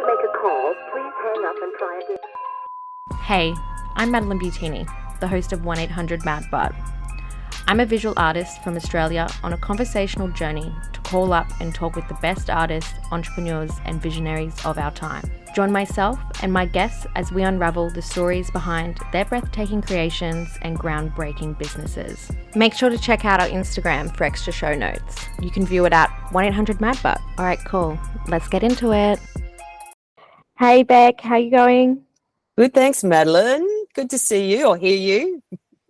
to make a call, please hang up and try again. Hey, I'm Madeline Butini, the host of 1-800-MAD-BUT. I'm a visual artist from Australia on a conversational journey to call up and talk with the best artists, entrepreneurs, and visionaries of our time. Join myself and my guests as we unravel the stories behind their breathtaking creations and groundbreaking businesses. Make sure to check out our Instagram for extra show notes. You can view it at 1-800-MAD-BUT. All right, cool. Let's get into it. Hey, Bec, how you going? Good, thanks, Madeline. Good to see you or hear you.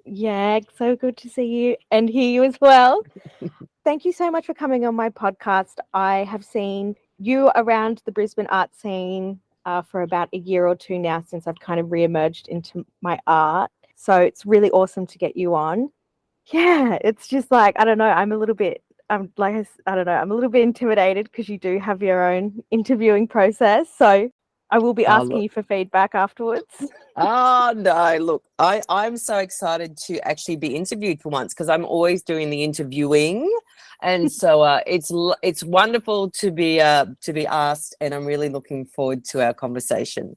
Yeah, so good to see you and hear you as well. Thank you so much for coming on my podcast. I have seen you around the Brisbane art scene for about a year or two now since I've kind of re-emerged into my art. So it's really awesome to get you on. Yeah, it's just like, I don't know, I'm a little bit intimidated because you do have your own interviewing process. So I will be asking you for feedback afterwards. Oh, no, look, I'm so excited to actually be interviewed for once because I'm always doing the interviewing. And so it's wonderful to be asked, and I'm really looking forward to our conversation.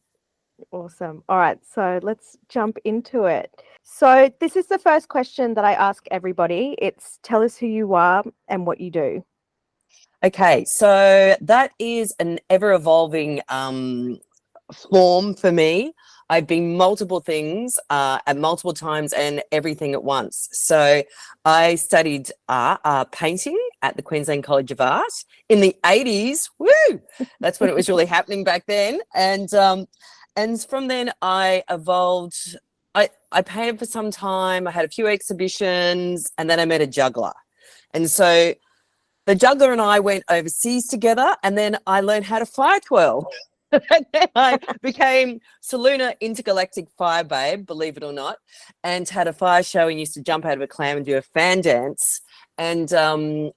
Awesome. All right, so let's jump into it. So this is the first question that I ask everybody. It's tell us who you are and what you do. Okay, so that is an ever-evolving form for me. I've been multiple things at multiple times and everything at once. So I studied painting at the Queensland College of Art in the 80s. Woo! That's when it was really happening back then. And from then I evolved. I painted for some time. I had a few exhibitions, and then I met a juggler. And so the juggler and I went overseas together, and then I learned how to fire twirl. And then I became Saluna Intergalactic Fire Babe, believe it or not, and had a fire show and used to jump out of a clam and do a fan dance. And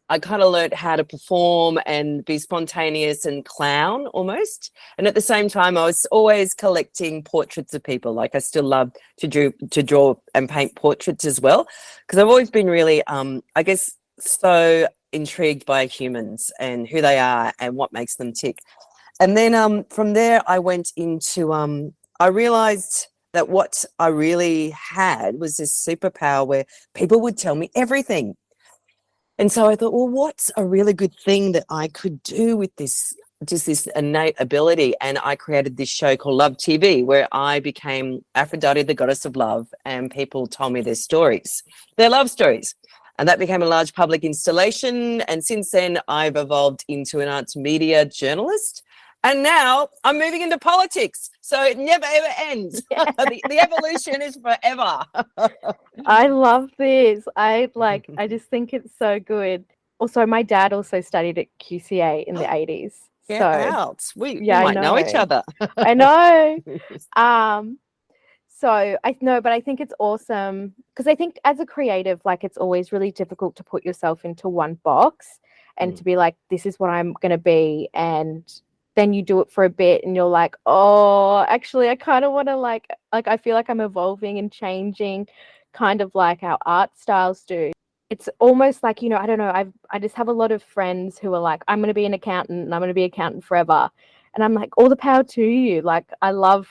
I kind of learned how to perform and be spontaneous and clown almost. And at the same time, I was always collecting portraits of people. Like I still love to draw and paint portraits as well, because I've always been really, I guess, so intrigued by humans and who they are and what makes them tick. And then from there, I went into, I realized that what I really had was this superpower where people would tell me everything. And so I thought, well, what's a really good thing that I could do with this, just this innate ability? And I created this show called Love TV, where I became Aphrodite, the goddess of love, and people told me their stories, their love stories. And that became a large public installation. And since then, I've evolved into an arts media journalist. And now I'm moving into politics. So it never, ever ends. Yeah. The evolution is forever. I love this. I just think it's so good. Also, my dad also studied at QCA in the 80s. Get out. We might know each other. I know. So I know, but I think it's awesome because I think as a creative, like it's always really difficult to put yourself into one box and to be like, this is what I'm going to be. And then you do it for a bit and you're like, oh, actually, I kind of want to like I feel like I'm evolving and changing kind of like our art styles do. It's almost like, I don't know, I just have a lot of friends who are like, I'm going to be an accountant and I'm going to be an accountant forever. And I'm like, all the power to you. Like, I love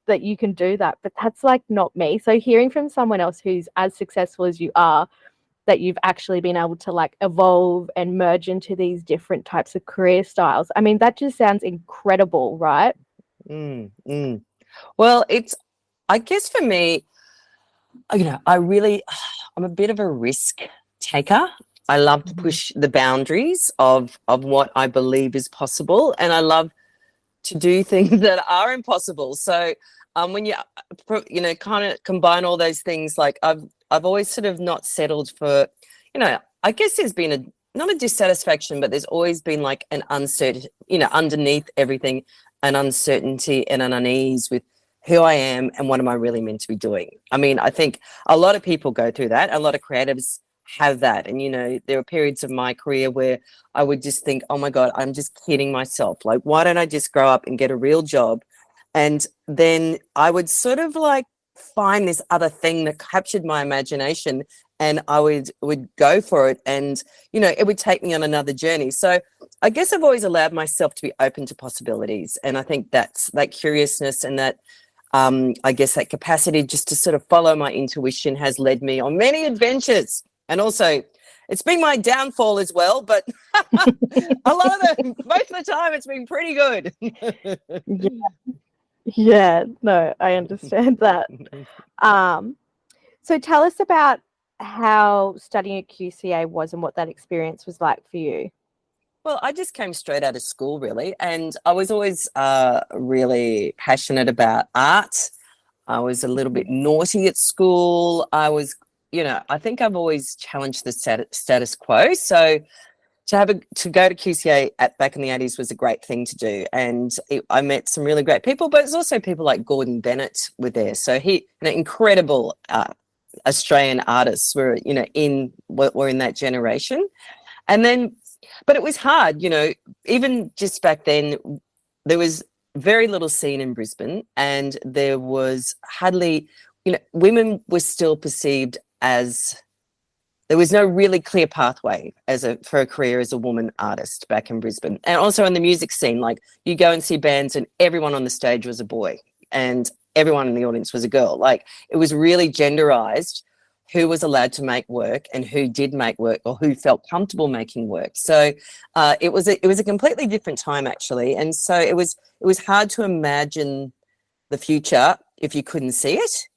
that you can do that, but that's like not me. So hearing from someone else who's as successful as you are, that you've actually been able to like evolve and merge into these different types of career styles. I mean, that just sounds incredible, right? Well, I guess for me, I'm a bit of a risk taker. I love to push the boundaries of what I believe is possible. And I love to do things that are impossible. So when you kind of combine all those things, like I've always sort of not settled for, I guess there's been not a dissatisfaction, but there's always been like an uncertainty, underneath everything, an uncertainty and an unease with who I am and what am I really meant to be doing. I mean, I think a lot of people go through that. A lot of creatives have that. And, there are periods of my career where I would just think, oh my God, I'm just kidding myself. Like, why don't I just grow up and get a real job? And then I would sort of like find this other thing that captured my imagination, and I would go for it, and it would take me on another journey. So I guess I've always allowed myself to be open to possibilities, and I think that's that curiousness and that I guess that capacity just to sort of follow my intuition has led me on many adventures. And also, it's been my downfall as well, but most of the time it's been pretty good. Yeah, no, I understand that. So tell us about how studying at QCA was and what that experience was like for you. Well, I just came straight out of school, really, and I was always really passionate about art. I was a little bit naughty at school. I was, I think I've always challenged the status quo. So to go to QCA back in the 80s was a great thing to do, and I met some really great people. But it's also people like Gordon Bennett were there. So incredible Australian artists were in that generation, and then. But it was hard, even just back then, there was very little scene in Brisbane, and there was hardly, women were still perceived as, there was no really clear pathway for a career as a woman artist back in Brisbane. And also in the music scene, like you go and see bands and everyone on the stage was a boy and everyone in the audience was a girl. Like it was really genderized who was allowed to make work and who did make work or who felt comfortable making work. So it was a completely different time, actually. And so it was hard to imagine the future if you couldn't see it.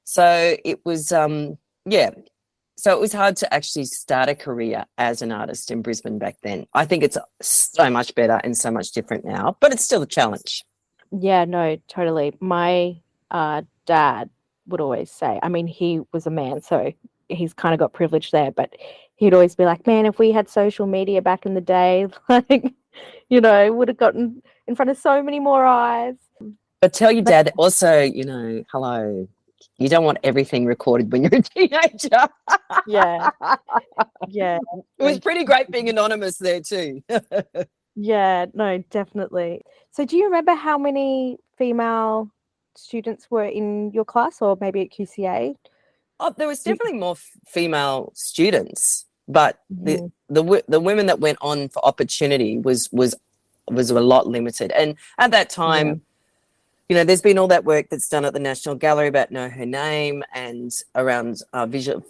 So it was, so it was hard to actually start a career as an artist in Brisbane back then. I think it's so much better and so much different now, but it's still a challenge. Yeah, no, totally. My dad would always say, I mean, he was a man, so he's kind of got privilege there, but he'd always be like, man, if we had social media back in the day, like, would have gotten in front of so many more eyes. But tell your dad also, hello, you don't want everything recorded when you're a teenager. Yeah. Yeah. It was pretty great being anonymous there too. Yeah, no, definitely. So do you remember how many female students were in your class, or maybe at QCA? Oh, there was definitely more female students, but the women that went on for opportunity was a lot limited. And at that time, there's been all that work that's done at the National Gallery about Know Her Name and around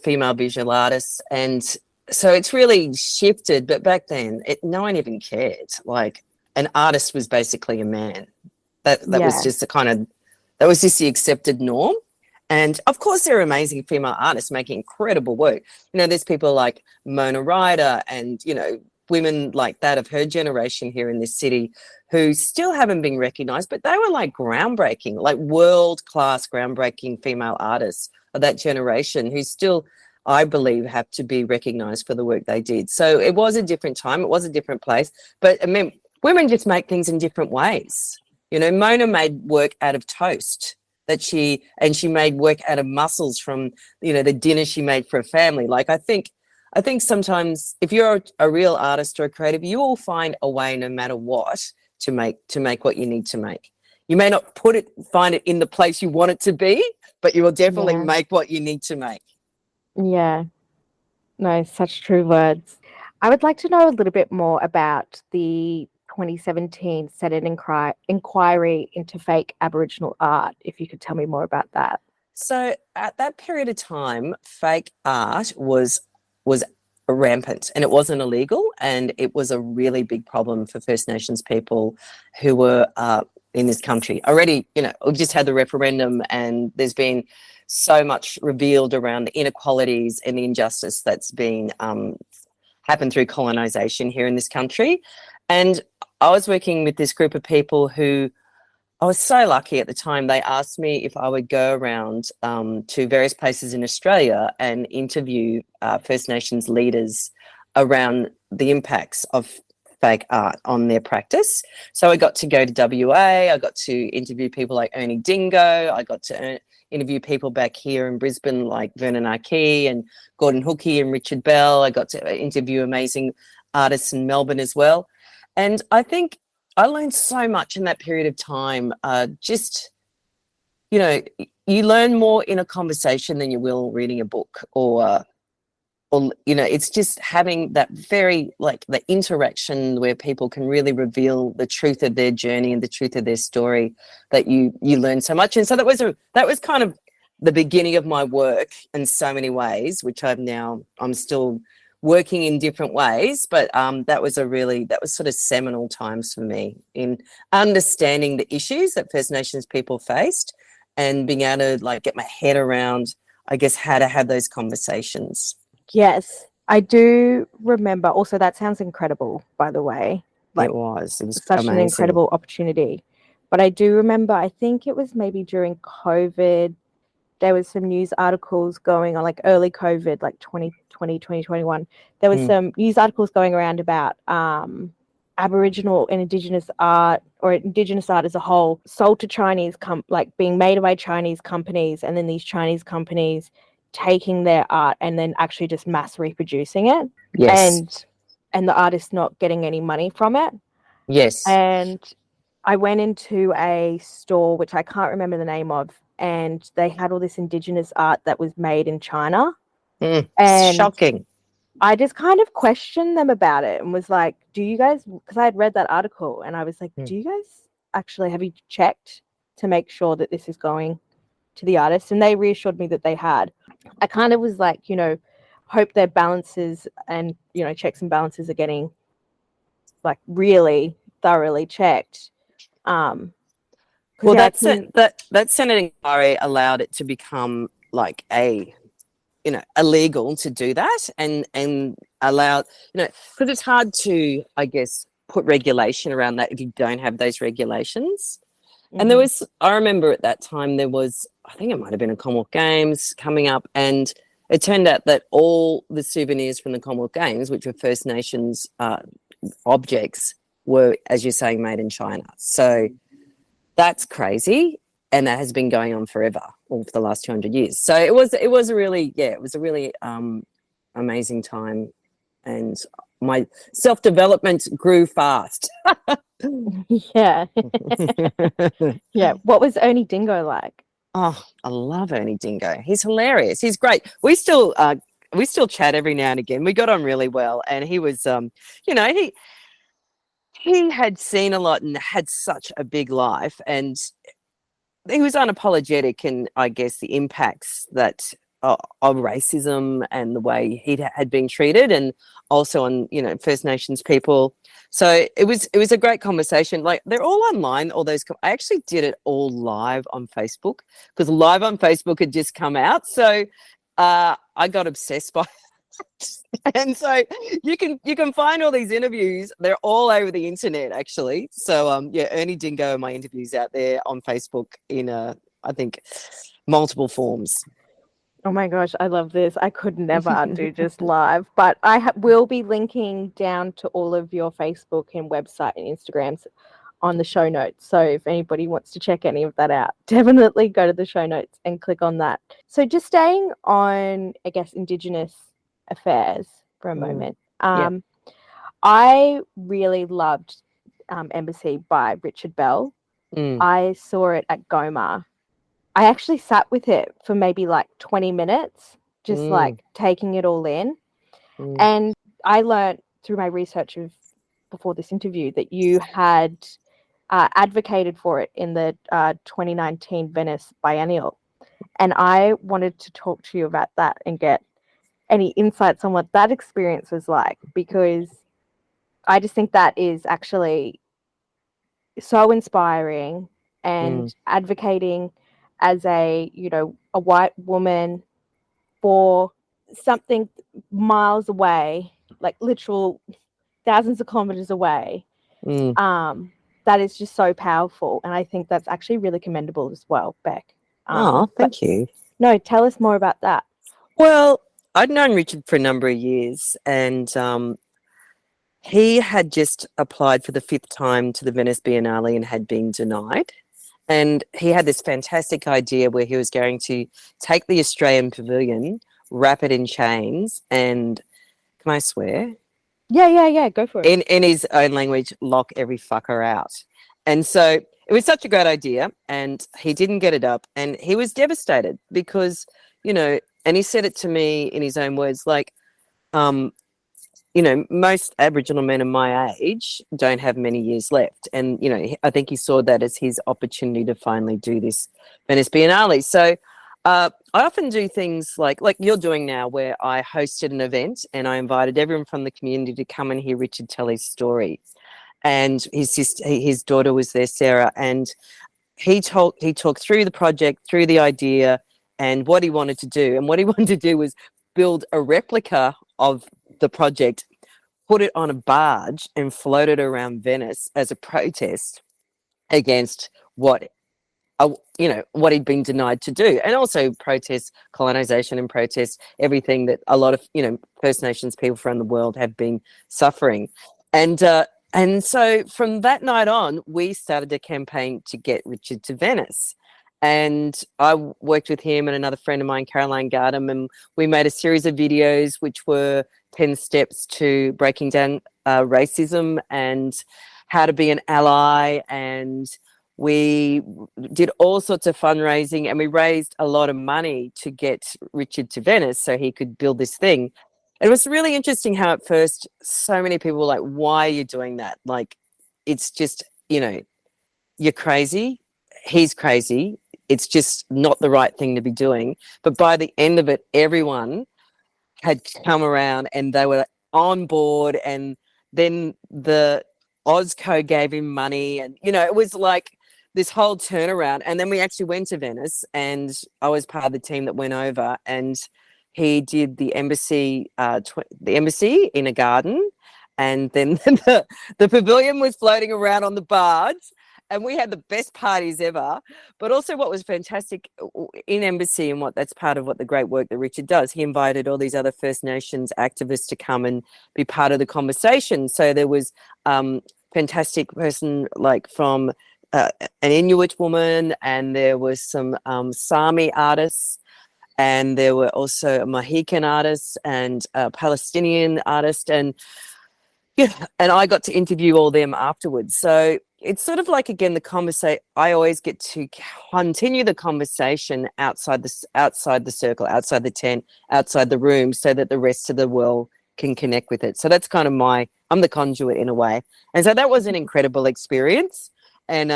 female visual artists, and so it's really shifted. But back then, no one even cared. Like an artist was basically a man. That was just that was just the accepted norm. And of course, there are amazing female artists making incredible work. There's people like Mona Ryder and, women like that of her generation here in this city who still haven't been recognized, but they were like groundbreaking, like world-class groundbreaking female artists of that generation who still, I believe, have to be recognized for the work they did. So it was a different time. It was a different place. But I mean, women just make things in different ways. Mona made work out of toast she made work out of mussels from, the dinner she made for a family. Like, I think sometimes if you're a real artist or a creative, you will find a way no matter what to make what you need to make. You may not find it in the place you want it to be, but you will definitely make what you need to make. Yeah. No, such true words. I would like to know a little bit more about the 2017 Senate inquiry into fake Aboriginal art, if you could tell me more about that. So at that period of time, fake art was rampant, and it wasn't illegal, and it was a really big problem for First Nations people who were in this country. Already, we've just had the referendum, and there's been so much revealed around the inequalities and the injustice that's been happened through colonisation here in this country. And I was working with this group of people who, I was so lucky at the time, they asked me if I would go around to various places in Australia and interview First Nations leaders around the impacts of fake art on their practice. So I got to go to WA, I got to interview people like Ernie Dingo, I got to interview people back here in Brisbane like Vernon Arkey and Gordon Hookey and Richard Bell. I got to interview amazing artists in Melbourne as well. And I think I learned so much in that period of time. You you learn more in a conversation than you will reading a book, or you know, it's just having that very, like, the interaction where people can really reveal the truth of their journey and the truth of their story, that you learn so much. And so that was kind of the beginning of my work in so many ways, which I'm still working in different ways, but that was sort of seminal times for me in understanding the issues that First Nations people faced, and being able to, like, get my head around, I guess, how to have those conversations. Yes, I do remember. Also, that sounds incredible, by the way. Like, It was such amazing. an incredible opportunity. But I do remember, I think it was maybe during COVID, there was some news articles going on, like early COVID, like 2020, 2021. There was some news articles going around about Aboriginal and Indigenous art, or Indigenous art as a whole, sold to Chinese, like being made by Chinese companies, and then these Chinese companies taking their art and then actually just mass reproducing it. Yes. And the artist not getting any money from it. Yes. And I went into a store, which I can't remember the name of, and they had all this Indigenous art that was made in China. And shocking. I just kind of questioned them about it and was like, do you guys, because I had read that article, and I was like, do you guys actually, have you checked to make sure that this is going to the artist? And they reassured me that they had. I kind of was like, you know, hope their balances and, you know, checks and balances are getting, like, really thoroughly checked. Well, yeah, that Senate inquiry allowed it to become like illegal to do that, and allowed, you know, because it's hard to, I guess, put regulation around that if you don't have those regulations. And I remember at that time there was, I think it might have been a Commonwealth Games coming up, and it turned out that all the souvenirs from the Commonwealth Games, which were First Nations objects, were, as you're saying, made in China. So that's crazy, and that has been going on forever, all for the last 200 years. So it was a really amazing time, and my self-development grew fast. yeah. Yeah. What was Ernie Dingo like? Oh, I love Ernie Dingo. He's hilarious. He's great. We still chat every now and again. We got on really well, and he was, you know, he had seen a lot and had such a big life, and he was unapologetic in, I guess, the impacts that of racism and the way he had been treated, and also on, you know, First Nations people. So it was a great conversation. Like, they're all online, all those. I actually did it all live on Facebook, because live on Facebook had just come out. So I got obsessed by it. And so you can find all these interviews. They're all over the internet, actually. So yeah, Ernie Dingo and my interviews out there on Facebook in I think multiple forms. Oh my gosh, I love this. I could never do just live, but I will be linking down to all of your Facebook and website and Instagrams on the show notes. So if anybody wants to check any of that out, definitely go to the show notes and click on that. So just staying on, I guess, Indigenous affairs for a moment. I really loved Embassy by Richard Bell. I saw it at Goma. I actually sat with it for maybe like 20 minutes, just like taking it all in. And I learned through my research before this interview that you had advocated for it in the 2019 Venice Biennial. And I wanted to talk to you about that and get any insights on what that experience was like, because I just think that is actually so inspiring, and advocating as a, you know, a white woman for something miles away, like literal thousands of kilometers away, that is just so powerful. And I think that's actually really commendable as well, Bec. Thank you. No, tell us more about that. Well, I'd known Richard for a number of years, and he had just applied for the 5th time to the Venice Biennale and had been denied. And he had this fantastic idea where he was going to take the Australian pavilion, wrap it in chains, and, can I swear? Yeah, go for it. In his own language, lock every fucker out. And so it was such a great idea, and he didn't get it up, and he was devastated because, and he said it to me in his own words, like, most Aboriginal men of my age don't have many years left. And, I think he saw that as his opportunity to finally do this Venice Biennale. So I often do things like you're doing now, where I hosted an event and I invited everyone from the community to come and hear Richard tell his story. And his daughter was there, Sarah, and he talked through the project, through the idea and what he wanted to do. And what he wanted to do was build a replica of the project, put it on a barge and float it around Venice as a protest against what he'd been denied to do, and also protest colonization and protest everything that a lot of First Nations people around the world have been suffering. And so from that night on, we started a campaign to get Richard to Venice. And I worked with him and another friend of mine, Caroline Gardam, and we made a series of videos which were 10 steps to breaking down racism and how to be an ally. And we did all sorts of fundraising, and we raised a lot of money to get Richard to Venice so he could build this thing. It was really interesting how at first so many people were like, why are you doing that? Like, it's just, you're crazy. He's crazy. It's just not the right thing to be doing. But by the end of it, everyone had come around and they were on board. And then the Ozco gave him money. And, it was like this whole turnaround. And then we actually went to Venice, and I was part of the team that went over, and he did the embassy in a garden, and then the pavilion was floating around on the barge, and we had the best parties ever. But also what was fantastic in embassy, and that's part of what the great work that Richard does, he invited all these other First Nations activists to come and be part of the conversation. So there was fantastic person like from an Inuit woman, and there was some Sami artists, and there were also a Mohican artist and a Palestinian artist, and I got to interview all them afterwards. So it's sort of like, again, the conversation. I always get to continue the conversation outside the circle, outside the tent, outside the room, so that the rest of the world can connect with it. So that's kind of I'm the conduit in a way. And so that was an incredible experience. And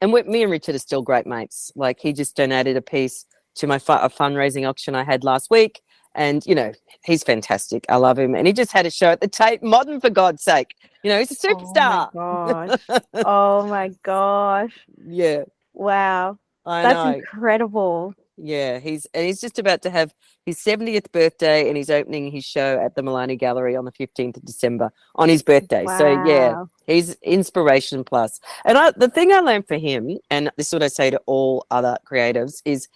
me and Richard are still great mates. Like, he just donated a piece to a fundraising auction I had last week. And, he's fantastic. I love him. And he just had a show at the Tate Modern, for God's sake. He's a superstar. Oh, my gosh. Oh, my gosh. Yeah. Wow. That's know. Incredible. Yeah. He's just about to have his 70th birthday, and he's opening his show at the Milani Gallery on the 15th of December on his birthday. Wow. So, yeah, he's inspiration plus. And the thing I learned for him, and this is what I say to all other creatives, is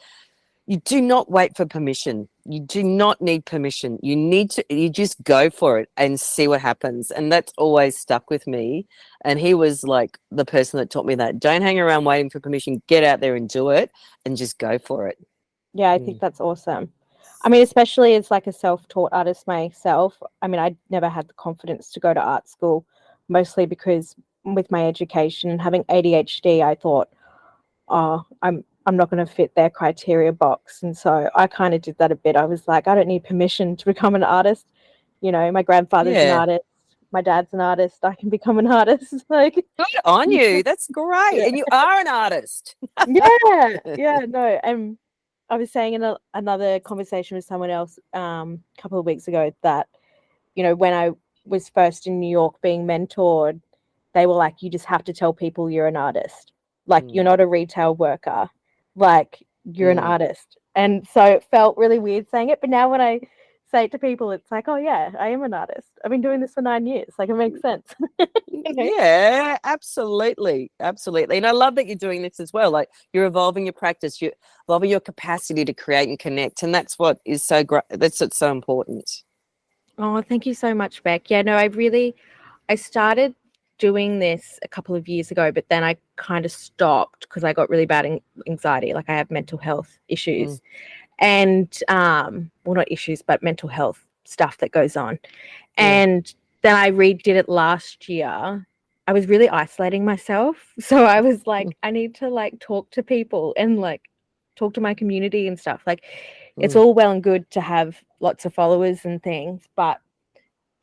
you do not wait for permission. You do not need permission. You just go for it and see what happens. And that's always stuck with me. And he was like the person that taught me that. Don't hang around waiting for permission. Get out there and do it, and just go for it. Yeah, I think that's awesome. I mean, especially as like a self-taught artist myself. I mean, I never had the confidence to go to art school, mostly because with my education and having ADHD, I thought, I'm not going to fit their criteria box. And so I kind of did that a bit. I was like, I don't need permission to become an artist. My grandfather's an artist. My dad's an artist. I can become an artist. Like, good on you. That's great. Yeah. And you are an artist. Yeah. No. And I was saying in another conversation with someone else a couple of weeks ago that, when I was first in New York being mentored, they were like, you just have to tell people you're an artist. Like, you're not a retail worker. Like, you're an artist. And so it felt really weird saying it. But now when I say it to people, it's like, oh, yeah, I am an artist. I've been doing this for 9 years. Like, it makes sense. Yeah, absolutely. Absolutely. And I love that you're doing this as well. Like, you're evolving your practice, you're evolving your capacity to create and connect. And that's what is so great. That's what's so important. Oh, thank you so much, Bec. Yeah, no, I started doing this a couple of years ago, but then I kind of stopped because I got really bad anxiety. Like, I have mental health issues and well, not issues, but mental health stuff that goes on. And then I redid it last year, I was really isolating myself. So I was like, I need to like talk to people and like talk to my community and stuff. Like it's all well and good to have lots of followers and things, but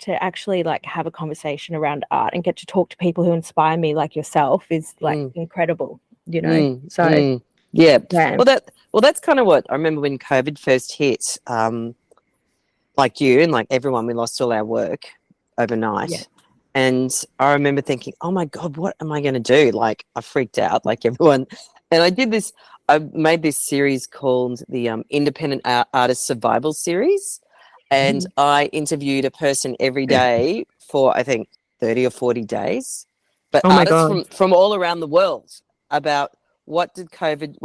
to actually like have a conversation around art and get to talk to people who inspire me like yourself is like incredible, you know? So yeah. yeah. Well, that's kind of what I remember when COVID first hit. Like you and like everyone, we lost all our work overnight. Yeah. And I remember thinking, oh my God, what am I going to do? Like I freaked out like everyone. And I made this series called the Independent Artist Survival Series. And I interviewed a person every day for, I think, 30 or 40 days. But Oh my artists God. from all around the world about what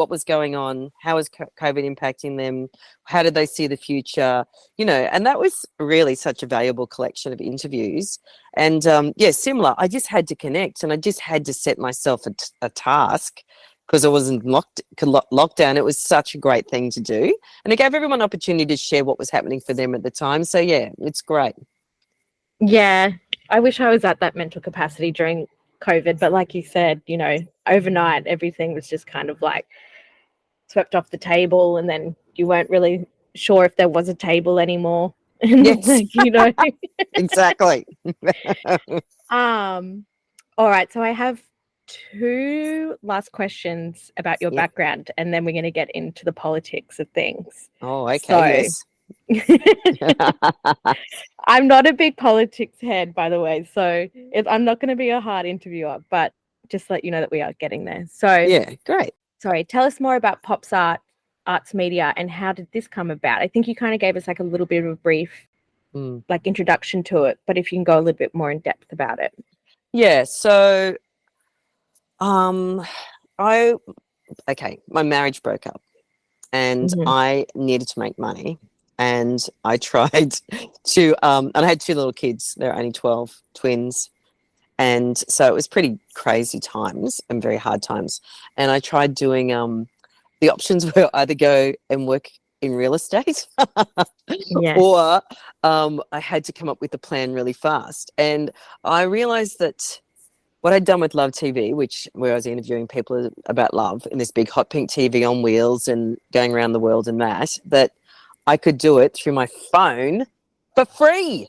was going on? How was COVID impacting them? How did they see the future? You know, and that was really such a valuable collection of interviews. And similar. I just had to connect, and I just had to set myself a task because I wasn't lockdown. It was such a great thing to do, and it gave everyone an opportunity to share what was happening for them at the time. So yeah, it's great. Yeah, I wish I was at that mental capacity during COVID, but like you said, you know, overnight everything was just kind of like swept off the table, and then you weren't really sure if there was a table anymore. Yes, like, you know. exactly. All right, so I have two last questions about your background, and then we're going to get into the politics of things. Oh, okay. So, Yes. I'm not a big politics head, by the way, so I'm not going to be a hard interviewer, but just let you know that we are getting there. So, yeah, great. sorry, tell us more about POPSART Arts Media and how did this come about? I think you kind of gave us like a little bit of a brief like introduction to it, but if you can go a little bit more in depth about it. Yeah, so my marriage broke up and I needed to make money, and I tried to and I had two little kids. They're only 12, twins. And so it was pretty crazy times and very hard times. And I tried doing the options were either go and work in real estate or I had to come up with a plan really fast. And I realized that what I'd done with Love TV, where I was interviewing people about love in this big hot pink TV on wheels and going around the world and that I could do it through my phone for free.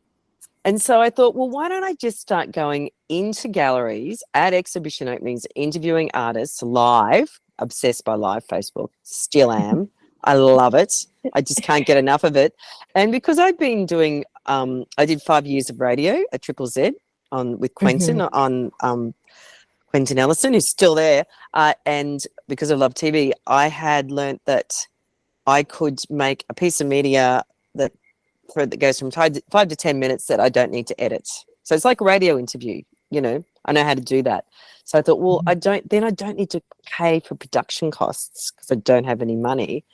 And so I thought, well, why don't I just start going into galleries at exhibition openings, interviewing artists live, obsessed by live Facebook, still am. I love it. I just can't get enough of it. And because I've been doing, I did 5 years of radio at Triple Z with Quentin on Quentin Ellison, who's still there. And because of Love TV, I had learnt that I could make a piece of media that goes from 5 to 10 minutes that I don't need to edit. So it's like a radio interview, you know. I know how to do that. So I thought, well, I don't need to pay for production costs because I don't have any money.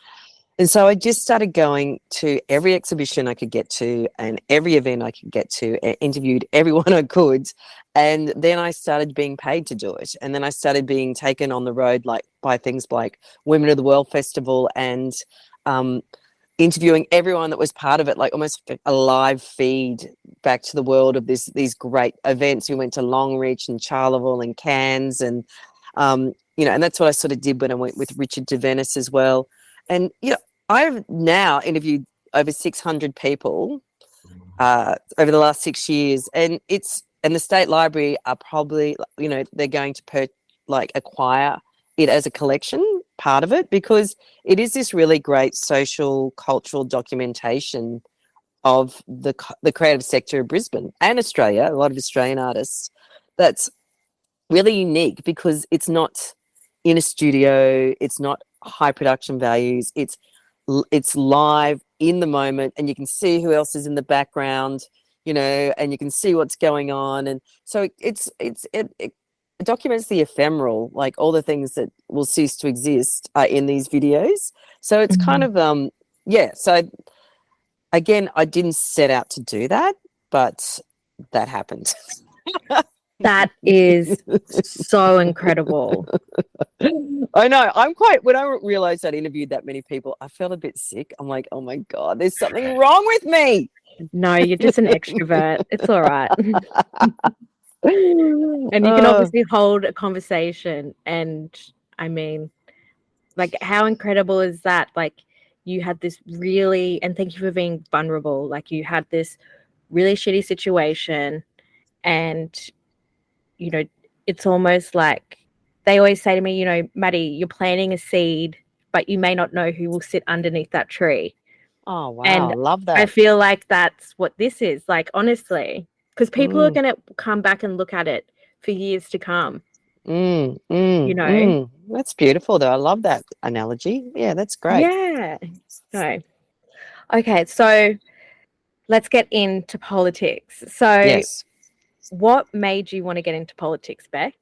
And so I just started going to every exhibition I could get to and every event I could get to, and interviewed everyone I could. And then I started being paid to do it. And then I started being taken on the road by things like Women of the World Festival and interviewing everyone that was part of it, like almost like a live feed back to the world of these great events. We went to Longreach and Charleville and Cairns and, you know, and that's what I sort of did when I went with Richard to Venice as well. And, you know, I've now interviewed over 600 people over the last 6 years, and the State Library are probably, you know, they're going to acquire it as a collection, part of it, because it is this really great social, cultural documentation of the creative sector of Brisbane and Australia, a lot of Australian artists. That's really unique because it's not in a studio, it's not high production values, it's live in the moment, and you can see who else is in the background, you know, and you can see what's going on. And so it documents the ephemeral, like all the things that will cease to exist are in these videos. So it's kind of so again, I didn't set out to do that, but that happened. That is so incredible. I know. When I realized I'd interviewed that many people, I felt a bit sick. I'm like, oh my God, there's something wrong with me. No, you're just an extrovert. It's all right. And you can obviously hold a conversation. And I mean, like, how incredible is that? Like, you had this really, and thank you for being vulnerable. Like, you had this really shitty situation, and, you know, it's almost like they always say to me, you know, Maddie, you're planting a seed, but you may not know who will sit underneath that tree. Oh, wow. And I love I that. feel like that's what this is, like, honestly, because people are going to come back and look at it for years to come, you know? That's beautiful, though. I love that analogy. Yeah, that's great. Yeah. No. Okay, so let's get into politics. So Yes. what made you want to get into politics, Bec?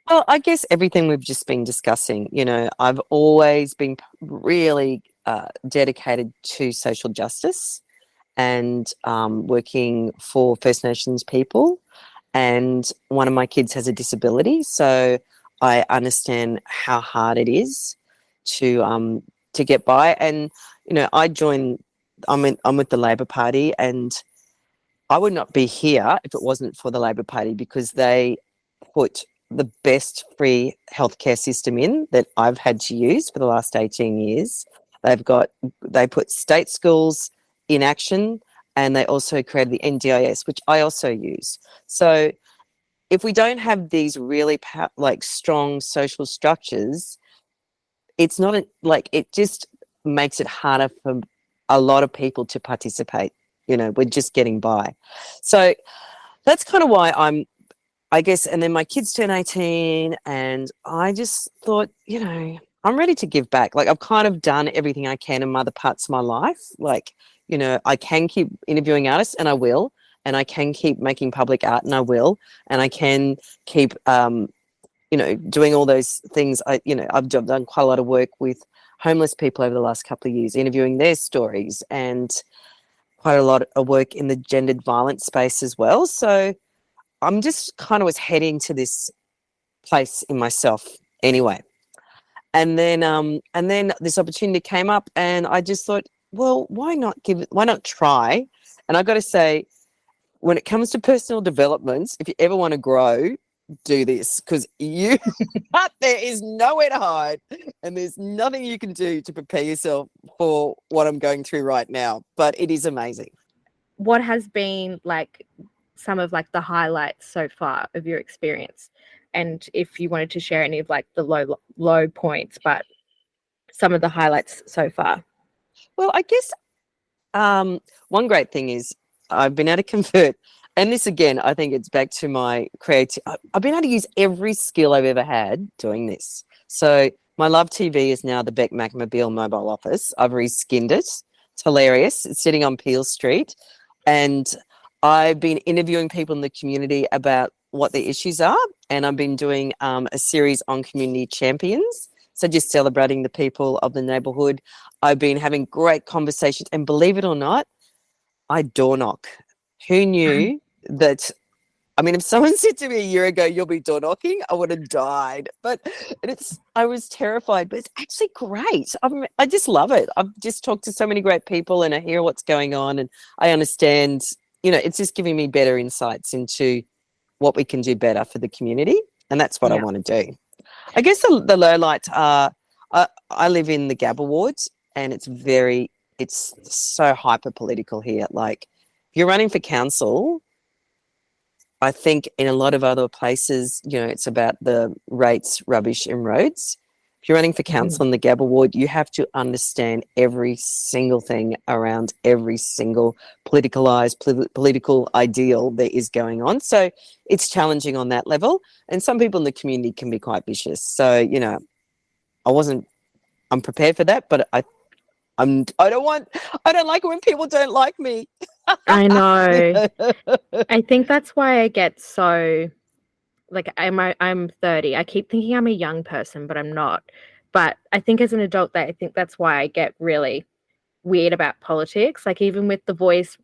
Well, I guess everything we've just been discussing, I've always been really dedicated to social justice and working for First Nations people. And one of my kids has a disability, so I understand how hard it is to get by. And I'm with the Labor Party, and I would not be here if it wasn't for the Labor Party, because they put the best free healthcare system in that I've had to use for the last 18 years. They put state schools in action, and they also created the NDIS, which I also use. So if we don't have these really strong social structures, it's not it just makes it harder for a lot of people to participate. We're just getting by. So that's kind of why I guess, and then my kids turn 18, and I just thought, I'm ready to give back. Like, I've kind of done everything I can in other parts of my life. Like, I can keep interviewing artists, and I will, and I can keep making public art, and I will, and I can keep, doing all those things. I've done quite a lot of work with homeless people over the last couple of years, interviewing their stories, and quite a lot of work in the gendered violence space as well. So I'm just kind of was heading to this place in myself anyway. And then this opportunity came up, and I just thought, well, why not try? And I've got to say, when it comes to personal development, if you ever want to grow, do this, because there is nowhere to hide, and there's nothing you can do to prepare yourself for what I'm going through right now. But it is amazing. What has been like some of like the highlights so far of your experience? And if you wanted to share any of like the low points, but some of the highlights so far. Well, I guess one great thing is I've been able to convert, and this again, I think it's back to my creative. I've been able to use every skill I've ever had doing this. So my Love TV is now the Bec Mac mobile office. I've reskinned it. It's hilarious. It's sitting on Peel Street, and I've been interviewing people in the community about what the issues are, and I've been doing a series on community champions. So just celebrating the people of the neighbourhood. I've been having great conversations, and believe it or not, I door knock. Who knew that? I mean, if someone said to me a year ago, "You'll be door knocking," I would have died. But I was terrified, but it's actually great. I just love it. I've just talked to so many great people, and I hear what's going on, and I understand. It's just giving me better insights into what we can do better for the community, and that's what I want to do. I guess the low lights are, I live in the Gabba wards, and it's so hyper political here. Like, if you're running for council, I think in a lot of other places, it's about the rates, rubbish, and roads. If you're running for council in the Gabba ward, you have to understand every single thing around every single political ideal that is going on. So it's challenging on that level. And some people in the community can be quite vicious. So, I'm prepared for that, but I don't like it when people don't like me. I know. I think that's why I get so like I'm 30. I keep thinking I'm a young person, but I'm not. But I think as an adult, I think that's why I get really weird about politics. Like, even with the voice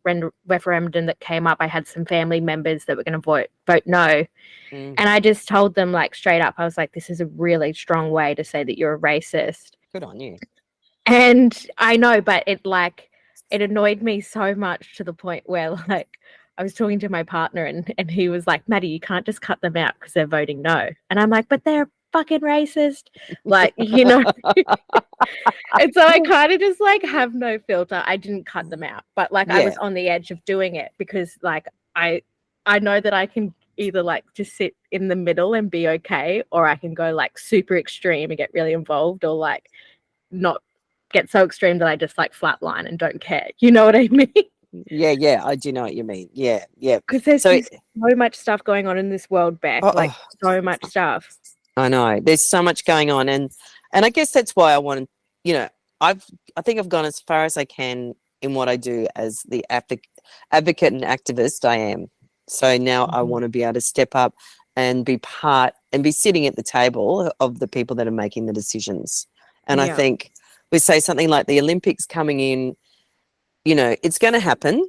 referendum that came up, I had some family members that were going to vote no. And I just told them, like, straight up, I was like, this is a really strong way to say that you're a racist. Good on you. And I know, but it annoyed me so much to the point where, like, I was talking to my partner and he was like, Maddie, you can't just cut them out because they're voting no. And I'm like, but they're fucking racist. Like, you know. And so I kind of just like have no filter. I didn't cut them out, but like I was on the edge of doing it because like I know that I can either like just sit in the middle and be okay, or I can go like super extreme and get really involved, or like not get so extreme that I just like flatline and don't care. You know what I mean? Yeah, I do know what you mean. Yeah. Because there's So, just so much stuff going on in this world, Bec. Like so much stuff. I know there's so much going on, and I guess that's why I want to, you know, I think I've gone as far as I can in what I do as the advocate and activist I am. So now I want to be able to step up and be part and be sitting at the table of the people that are making the decisions. And I think we say something like the Olympics coming in, you know, it's going to happen,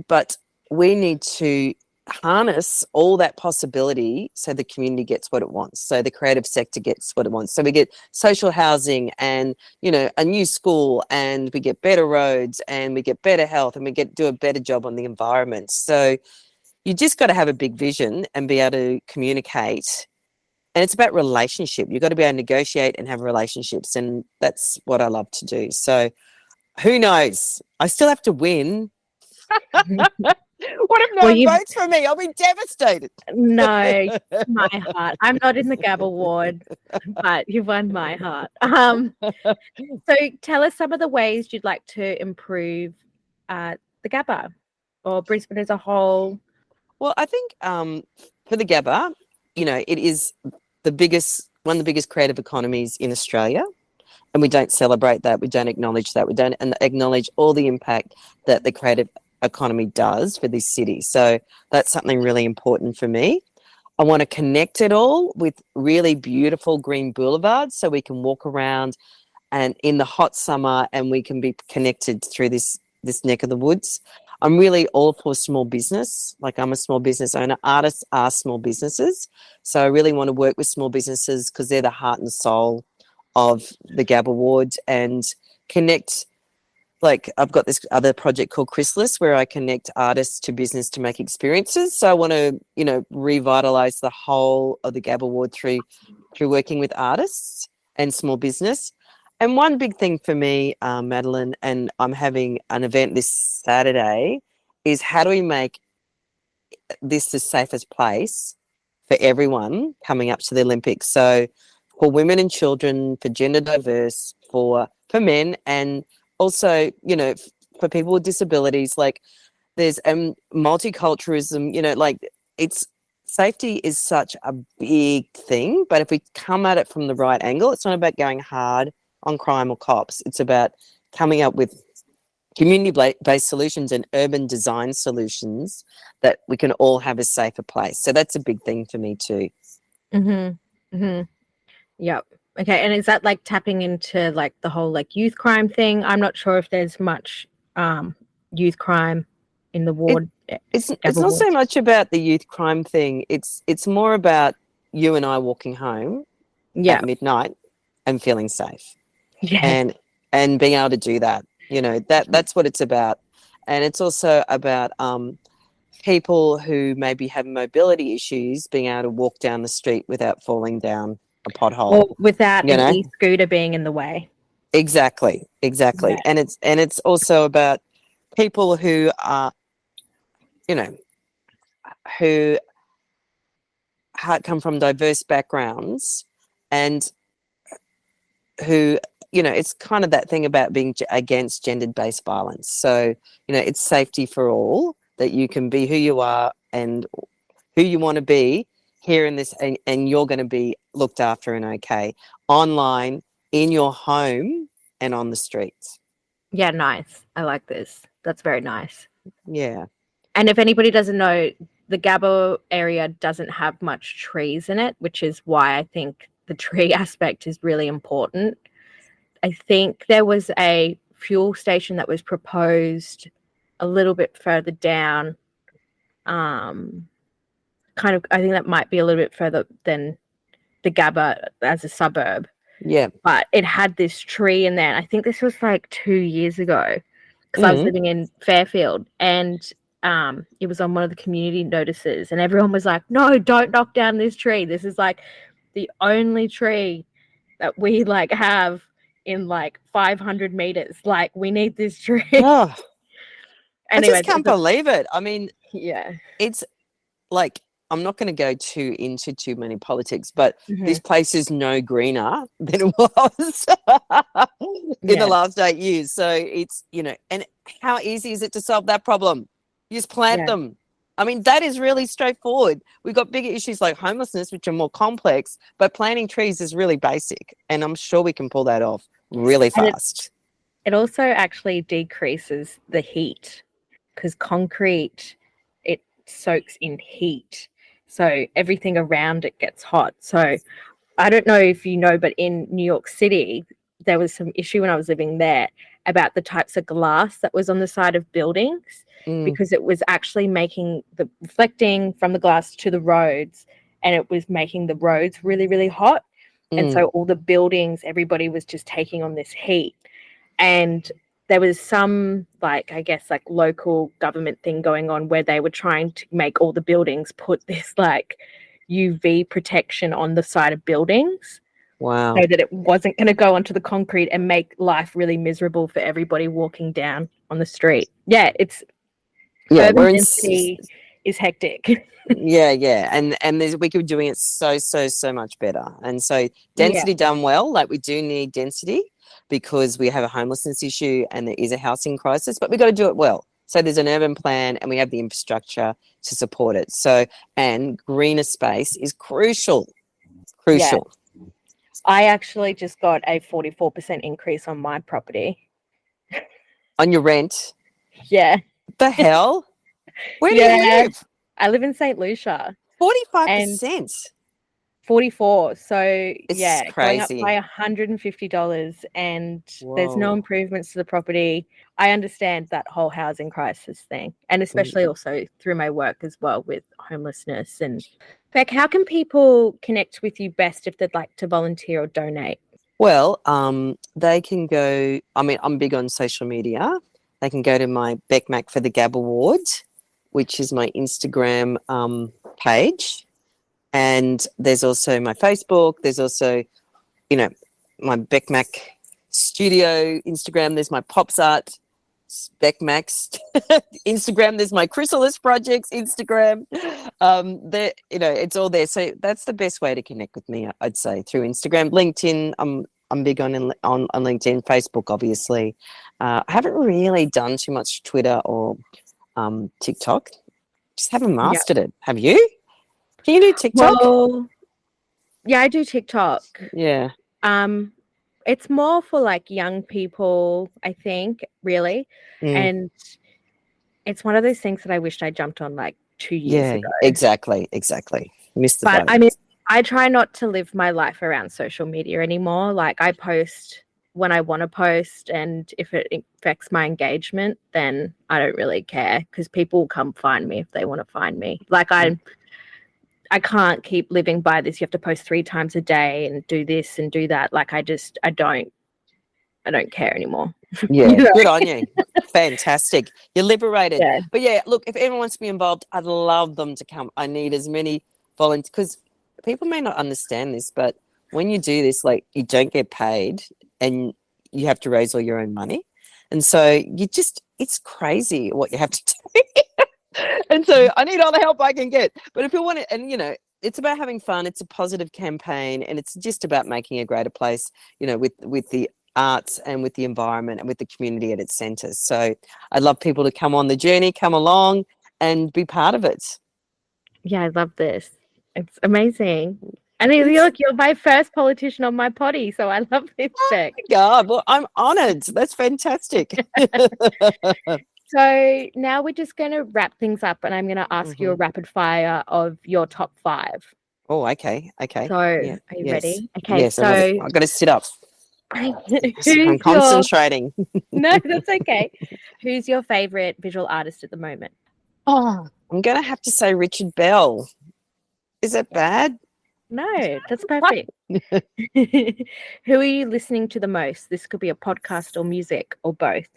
but we need to harness all that possibility so the community gets what it wants, so the creative sector gets what it wants, so we get social housing and, you know, a new school, and we get better roads and we get better health and we get do a better job on the environment. So you just got to have a big vision and be able to communicate, and it's about relationship. You've got to be able to negotiate and have relationships, and that's what I love to do. So who knows, I still have to win. What if no one votes for me? I'll be devastated. No, my heart. I'm not in the Gab Award, but you've won my heart. So tell us some of the ways you'd like to improve the Gabba or Brisbane as a whole. Well, I think for the Gabba, you know, it is one of the biggest creative economies in Australia. And we don't celebrate that. We don't acknowledge that. We don't acknowledge all the impact that the creative economy does for this city. So that's something really important for me. I want to connect it all with really beautiful green boulevards so we can walk around and in the hot summer and we can be connected through this neck of the woods. I'm really all for small business. Like, I'm a small business owner. Artists are small businesses. So I really want to work with small businesses because they're the heart and soul of the Gab Awards, and connect. Like, I've got this other project called Chrysalis where I connect artists to business to make experiences. So I want to, you know, revitalise the whole of the Gab Award through working with artists and small business. And one big thing for me, Madeline, and I'm having an event this Saturday, is how do we make this the safest place for everyone coming up to the Olympics? So for women and children, for gender diverse, for men, and also, you know, for people with disabilities. Like, there's multiculturalism, you know, like, it's safety is such a big thing, but if we come at it from the right angle, it's not about going hard on crime or cops. It's about coming up with community-based solutions and urban design solutions that we can all have a safer place. So that's a big thing for me too. Yep. Okay. And is that like tapping into like the whole like youth crime thing? I'm not sure if there's much youth crime in the ward. It's not so much about the youth crime thing. It's more about you and I walking home at midnight and feeling safe. Yeah. And being able to do that. You know, that's what it's about. And it's also about people who maybe have mobility issues being able to walk down the street without falling down a pothole, or without an e-scooter being in the way. Exactly. Yeah. And it's also about people who are, you know, who come from diverse backgrounds, and who, you know, it's kind of that thing about being against gender-based violence. So, you know, it's safety for all, that you can be who you are and who you want to be here in this, and you're going to be looked after and okay, online, in your home, and on the streets. Yeah, nice. I like this. That's very nice. Yeah. And if anybody doesn't know, the Gabba area doesn't have much trees in it, which is why I think the tree aspect is really important. I think there was a fuel station that was proposed a little bit further down. Kind of, I think that might be a little bit further than the Gabba as a suburb. Yeah. But it had this tree in there. And I think this was like 2 years ago, because I was living in Fairfield, and it was on one of the community notices, and everyone was like, no, don't knock down this tree. This is like the only tree that we like have in like 500 meters. Like, we need this tree. Oh, I Anyway, just can't believe it. I mean, yeah. it's like, I'm not going to go into too many politics, but Mhm. this place is no greener than it was in the last 8 years. So it's, and how easy is it to solve that problem? You just plant them. I mean, that is really straightforward. We've got bigger issues like homelessness, which are more complex, but planting trees is really basic. And I'm sure we can pull that off really fast. It also actually decreases the heat, because concrete, it soaks in heat. So everything around it gets hot. So I don't know if you know, but in New York City, there was some issue when I was living there about the types of glass that was on the side of buildings, because it was actually reflecting from the glass to the roads, and it was making the roads really, really hot. And so all the buildings, everybody was just taking on this heat. And there was some, I guess, local government thing going on where they were trying to make all the buildings put this UV protection on the side of buildings. Wow. So that it wasn't going to go onto the concrete and make life really miserable for everybody walking down on the street. Yeah, urban density is hectic. Yeah. And we could be doing it so much better. And so density done well, we do need density, because we have a homelessness issue and there is a housing crisis, but we've got to do it well. So there's an urban plan and we have the infrastructure to support it. So, and greener space is crucial. Yeah. I actually just got a 44% increase on my property. On your rent? Yeah. The hell? Where do you live? I live in St. Lucia. 45%. 44. So it's going crazy. up by $150, and there's no improvements to the property. I understand that whole housing crisis thing, and especially also through my work as well with homelessness. And Bec, how can people connect with you best if they'd like to volunteer or donate? Well, they can go, I'm big on social media. They can go to my Bec Mac for the Gab Award, which is my Instagram page. And there's also my Facebook. There's also, my Bec Mac studio Instagram. There's my POPSART Bec Mac's Instagram. There's my Chrysalis Project's Instagram. It's all there. So that's the best way to connect with me, I'd say, through Instagram. LinkedIn, I'm big on LinkedIn. Facebook, obviously. I haven't really done too much Twitter or TikTok. Just haven't mastered it. Have you? Can you do TikTok? Well, yeah, I do TikTok. Yeah. It's more for young people, I think, really. And it's one of those things that I wished I jumped on 2 years ago. Exactly. Missed the boat. I mean, I try not to live my life around social media anymore. I post when I want to post, and if it affects my engagement, then I don't really care, because people will come find me if they want to find me. I can't keep living by this. You have to post 3 times a day and do this and do that. I don't care anymore. Yeah, good on you. Fantastic. You're liberated. Yeah. But yeah, look, if anyone wants to be involved, I'd love them to come. I need as many volunteers, because people may not understand this, but when you do this, you don't get paid and you have to raise all your own money. And so it's crazy what you have to do. And so I need all the help I can get. But if you want it, and it's about having fun. It's a positive campaign, and it's just about making a greater place, with the arts and with the environment and with the community at its centre. So I'd love people to come on the journey, come along and be part of it. Yeah, I love this. It's amazing. And look, you're my first politician on my potty, so I love this, Bec. God, well, I'm honoured. That's fantastic. So now we're just going to wrap things up, and I'm going to ask you a rapid fire of your top 5. Oh, okay. So are you ready? Okay, yes, so I've got to sit up. I'm who's concentrating. No, that's okay. Who's your favourite visual artist at the moment? Oh, I'm going to have to say Richard Bell. Is that bad? No, that's perfect. Who are you listening to the most? This could be a podcast or music or both.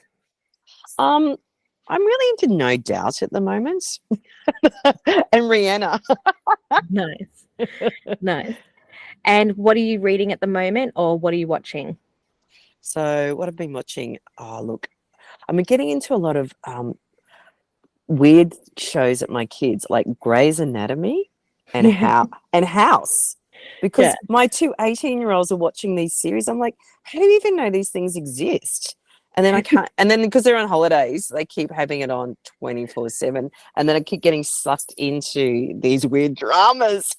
I'm really into No Doubt at the moment. And Rihanna. Nice. Nice. And what are you reading at the moment, or what are you watching? So what I've been watching, oh look, I've been getting into a lot of weird shows at my kids, like Grey's Anatomy and House. Because Yeah. my two 18-year-olds are watching these series. I'm like, how do you even know these things exist? And then I can't, and then because they're on holidays, they keep having it on 24/7. And then I keep getting sucked into these weird dramas.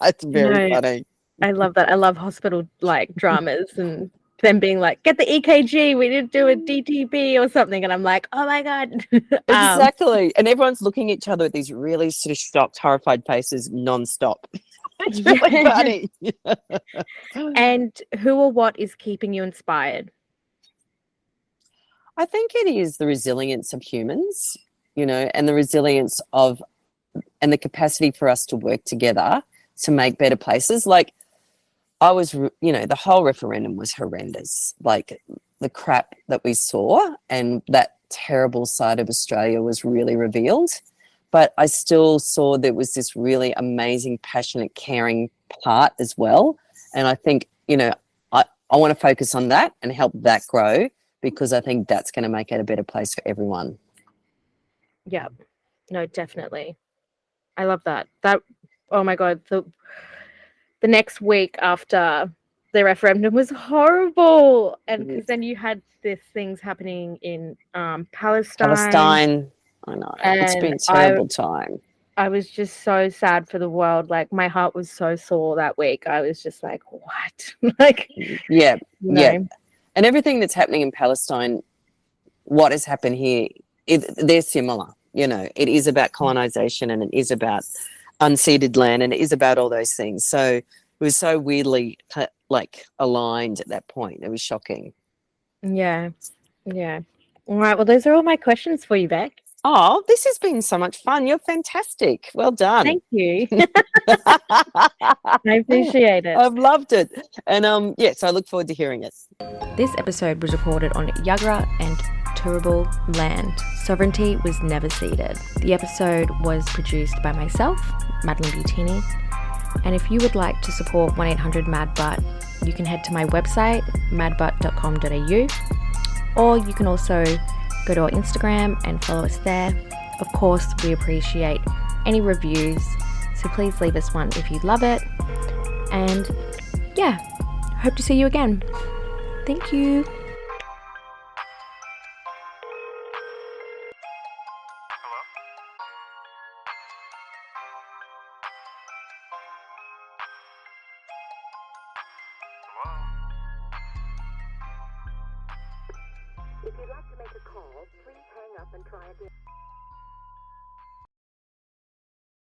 It's very No, funny. I love that. I love hospital like dramas and them being like, get the EKG, we need to do a DTB or something. And I'm like, oh my God. Exactly. And everyone's looking at each other with these really sort of shocked, horrified faces nonstop. It's really funny. And who or what is keeping you inspired? I think it is the resilience of humans, and the resilience of and the capacity for us to work together to make better places. Like the whole referendum was horrendous. Like the crap that we saw and that terrible side of Australia was really revealed. But I still saw there was this really amazing, passionate, caring part as well. And I think, I want to focus on that and help that grow, because I think that's going to make it a better place for everyone. Yeah, no, definitely. I love that. Oh my God, the next week after the referendum was horrible. And because then you had these things happening in Palestine. I know. And It's been a terrible time. I was just so sad for the world. Like my heart was so sore that week. I was just like, what? Like, Yeah. know. And everything that's happening in Palestine, what has happened here, they're similar. It is about colonization, and it is about unceded land, and it is about all those things. So it was so weirdly aligned at that point. It was shocking. Yeah. Yeah. All right. Well, those are all my questions for you, Bec. Oh, this has been so much fun. You're fantastic. Well done. Thank you. I appreciate it. I've loved it. And so I look forward to hearing it. This episode was recorded on Yuggera and Turrbal land. Sovereignty was never ceded. The episode was produced by myself, Madeline Butini. And if you would like to support 1-800-MAD-BUTT, you can head to my website, madbutt.com.au, or you can also go to our Instagram and follow us there. Of course, we appreciate any reviews, so please leave us one if you love it. And yeah, hope to see you again. Thank you. If you'd like to make a call, please hang up and try again.